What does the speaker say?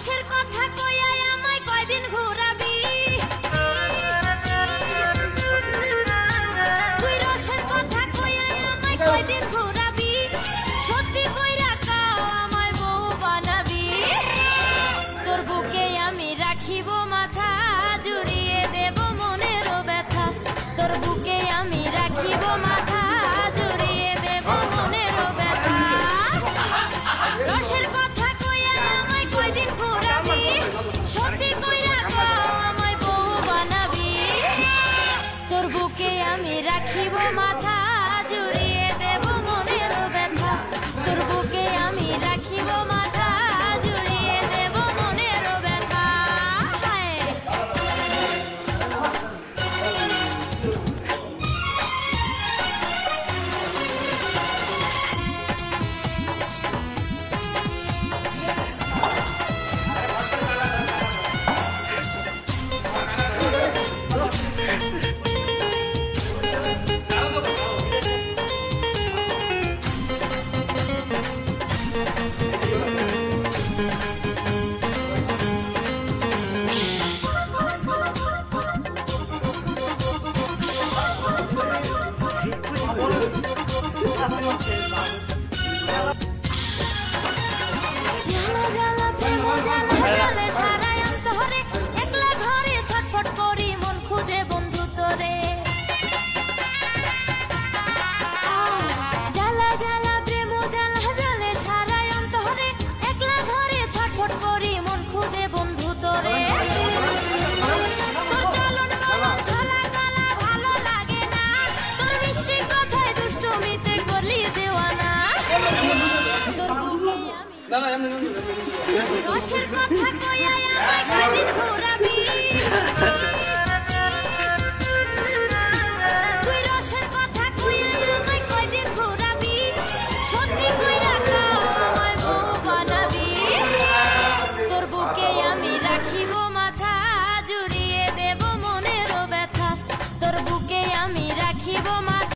রসের কথা কইয়া আমায় কয়দিন ঘুরাবি তুই রসের কথা কইয়া আমায় কয়দিন ঘুরাবি সত্যি কইরা কও আমায় বউ বানাবি তোর বুকে আমি রাখিব মাথা জুড়িয়ে দেব মনের ব্যথা তোর বুকে আমি রাখিব মাথা জুড়িয়ে দেব মনের ব্যথা রসের কথা কইয়া আমায় কয়দিন ঘুরাবি সত্যি কইরা কও আমায় বউ বানাবি তোর বুকে আমি রাখিব মাথা জুড়িয়ে দেব মনের ব্যথা তোর বুকে আমি রাখিব মাথা জুড়িয়ে দেব মনের ব্যথা জ্বালা জ্বালা প্রেম জ্বালা জ্বালে সারা অন্তরে একলা ঘরে ছটফট করি মন খুঁজে বন্ধু তোরে জ্বালা জ্বালা প্রেম জ্বালা জ্বালে সারা অন্তরে একলা ঘরে ছটফট করি মন খুঁজে বন্ধু তোরে তোর চলন বলন ছলা গলা ভালো লাগে না তোর মিষ্টি কথায় দুষ্টুমিতে করলি দেওয়ানা তোর বুকে আমি রসের কথা কইয়া আমায় কয়দিন ঘুরাবি